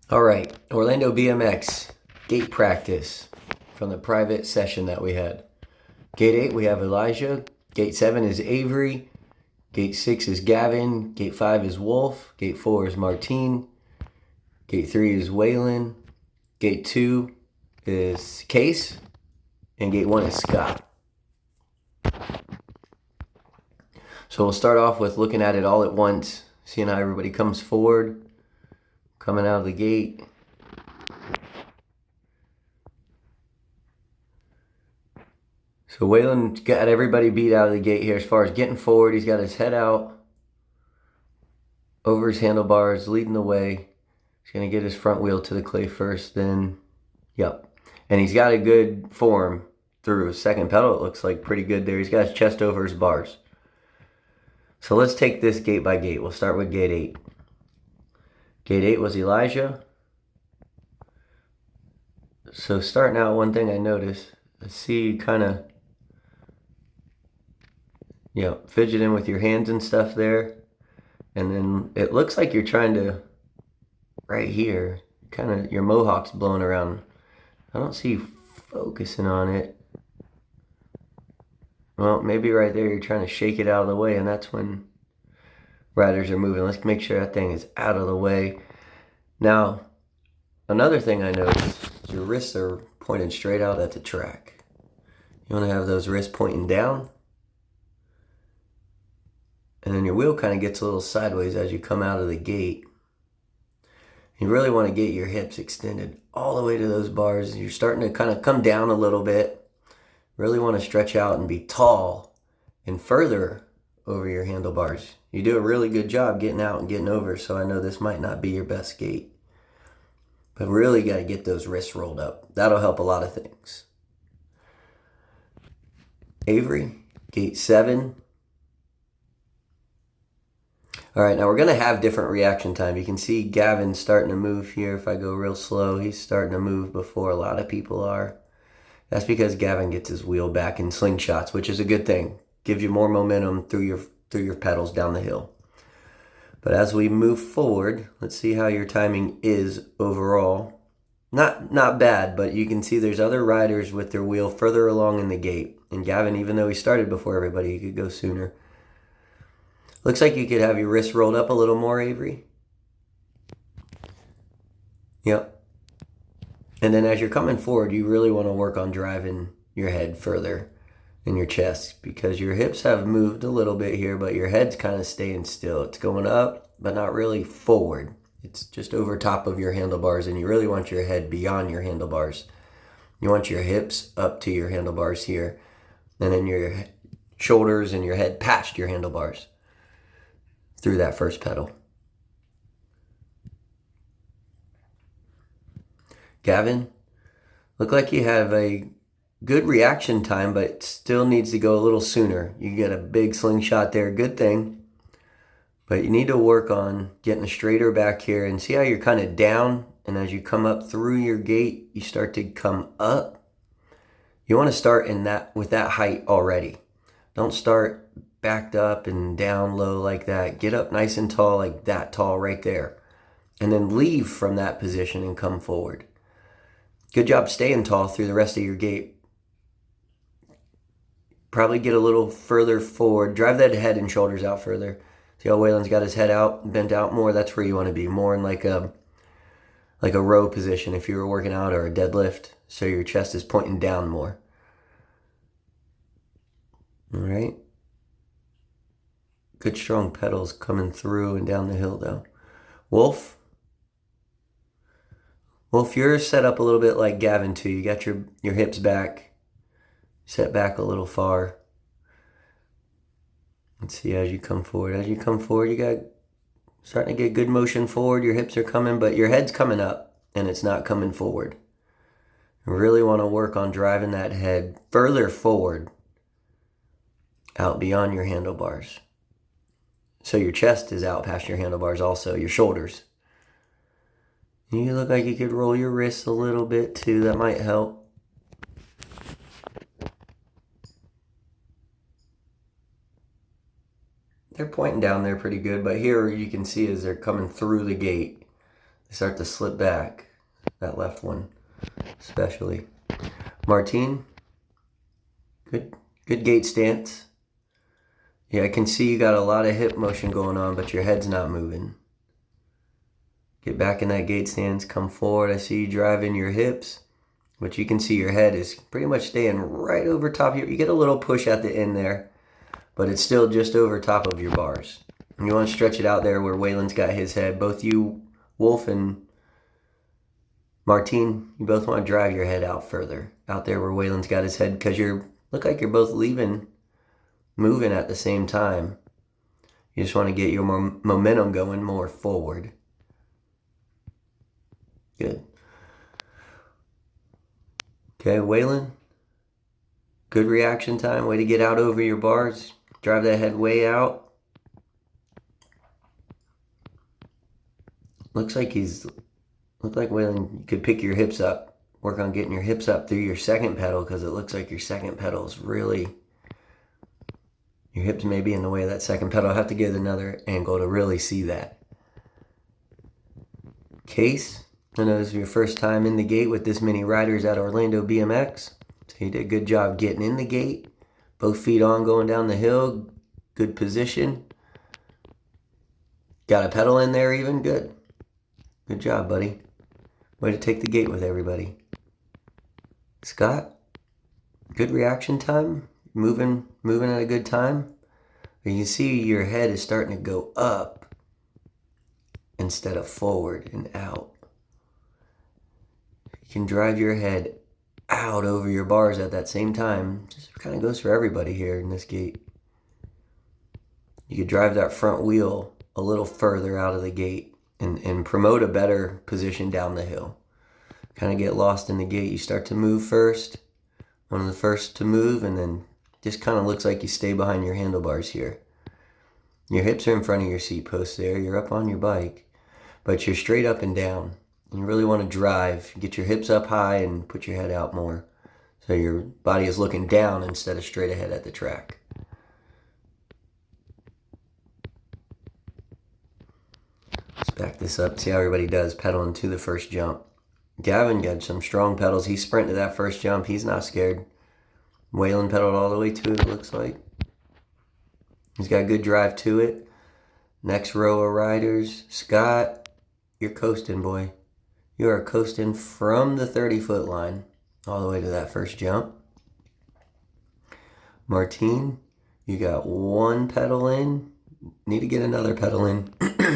All right, Orlbmx gate practice from the private session that we had. Gate 8, we have Elijah. Gate 7 is Avery. Gate 6 is Gavin. Gate 5 is Wolf. Gate 4 is Martine. Gate 3 is Waylon. Gate 2 is Case. And Gate 1 is Scott. So we'll start off with looking at it all at once, seeing how everybody comes forward, coming out of the gate. So Waylon got everybody beat out of the gate here as far as getting forward. He's got his head out over his handlebars, leading the way. He's going to get his front wheel to the clay first, then, yep. And he's got a good form through his second pedal. It looks like pretty good there. He's got his chest over his bars. So let's take this gate by gate. We'll start with gate 8. Gate 8 was Elijah. So starting out, one thing I noticed, I see you kind of, fidgeting with your hands and stuff there. And then it looks like you're trying to, right here, kind of your mohawk's blowing around. I don't see you focusing on it. Well, maybe right there you're trying to shake it out of the way, and that's when riders are moving. Let's make sure that thing is out of the way. Now, another thing I noticed is your wrists are pointing straight out at the track. You want to have those wrists pointing down. And then your wheel kind of gets a little sideways as you come out of the gate. You really want to get your hips extended all the way to those bars. You're starting to kind of come down a little bit. Really want to stretch out and be tall and further over your handlebars. You do a really good job getting out and getting over, so I know this might not be your best gait. But really got to get those wrists rolled up. That'll help a lot of things. Avery, gate 7. All right, now we're going to have different reaction time. You can see Gavin starting to move here. If I go real slow, he's starting to move before a lot of people are. That's because Gavin gets his wheel back in slingshots, which is a good thing. Gives you more momentum through your pedals down the hill. But as we move forward, let's see how your timing is overall. Not bad, but you can see there's other riders with their wheel further along in the gate. And Gavin, even though he started before everybody, he could go sooner. Looks like you could have your wrists rolled up a little more, Avery. Yep. And then as you're coming forward, you really want to work on driving your head further in your chest because your hips have moved a little bit here, but your head's kind of staying still. It's going up, but not really forward. It's just over top of your handlebars, and you really want your head beyond your handlebars. You want your hips up to your handlebars here, and then your shoulders and your head past your handlebars through that first pedal. Gavin, look like you have a good reaction time, but still needs to go a little sooner. You get a big slingshot there, good thing. But you need to work on getting a straighter back here and see how you're kind of down. And as you come up through your gate, you start to come up. You want to start with that height already. Don't start backed up and down low like that. Get up nice and tall, like that tall right there. And then leave from that position and come forward. Good job staying tall through the rest of your gate. Probably get a little further forward. Drive that head and shoulders out further. See how Waylon's got his head out, bent out more? That's where you want to be. More in like a row position if you were working out, or a deadlift. So your chest is pointing down more. All right. Good strong pedals coming through and down the hill though. Wolf, you're set up a little bit like Gavin too. You got your hips back, set back a little far. Let's see as you come forward. As you come forward, you got starting to get good motion forward. Your hips are coming, but your head's coming up and it's not coming forward. You really want to work on driving that head further forward, out beyond your handlebars. So your chest is out past your handlebars also, your shoulders. You look like you could roll your wrists a little bit too. That might help. They're pointing down there pretty good, but here you can see as they're coming through the gate, They start to slip back. That left one, especially. Martine, good gate stance. Yeah, I can see you got a lot of hip motion going on, but your head's not moving. Get back in that gate stance, come forward. I see you driving your hips, but you can see your head is pretty much staying right over top of you get a little push at the end there, but it's still just over top of your bars. And you want to stretch it out there where Waylon's got his head. Both you, Wolf, and Martine, you both want to drive your head out further. Out there where Waylon's got his head, because look like you're both moving at the same time. You just want to get your momentum going more forward. Good. Okay, Waylon. Good reaction time. Way to get out over your bars. Drive that head way out. Looks like Waylon could pick your hips up. Work on getting your hips up through your second pedal, because it looks like your second pedal is really... Your hips may be in the way of that second pedal. I'll have to get another angle to really see that. Case, I know this is your first time in the gate with this many riders at Orlbmx. So you did a good job getting in the gate. Both feet on, going down the hill. Good position. Got a pedal in there even? Good. Good job, buddy. Way to take the gate with everybody. Scott, good reaction time. Moving at a good time. You can see your head is starting to go up instead of forward and out. You can drive your head out over your bars at that same time. Just kind of goes for everybody here in this gate. You could drive that front wheel a little further out of the gate and promote a better position down the hill. Kind of get lost in the gate. You start to move first. One of the first to move, and then just kind of looks like you stay behind your handlebars here. Your hips are in front of your seat post there. You're up on your bike, but you're straight up and down. You really want to drive. Get your hips up high and put your head out more, so your body is looking down instead of straight ahead at the track. Let's back this up. See how everybody does pedaling to the first jump. Gavin got some strong pedals. He sprinted that first jump. He's not scared. Waylon pedaled all the way to it looks like. He's got a good drive to it. Next row of riders. Scott, you're coasting, boy. You are coasting from the 30-foot line all the way to that first jump. Martine, you got one pedal in. Need to get another pedal in.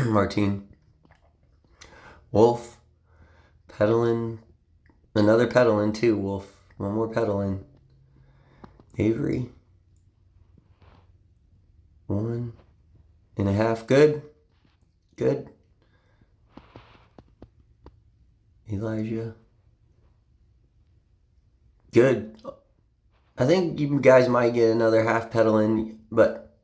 Martine. Wolf, pedaling. Another pedal in too, Wolf. One more pedal in. Avery. 1.5. Good. Good. Elijah. Good. I think you guys might get another half pedal in, but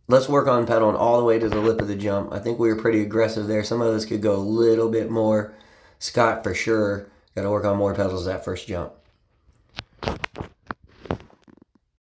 let's work on pedaling all the way to the lip of the jump. I think we were pretty aggressive there. Some of us could go a little bit more. Scott, for sure, got to work on more pedals that first jump.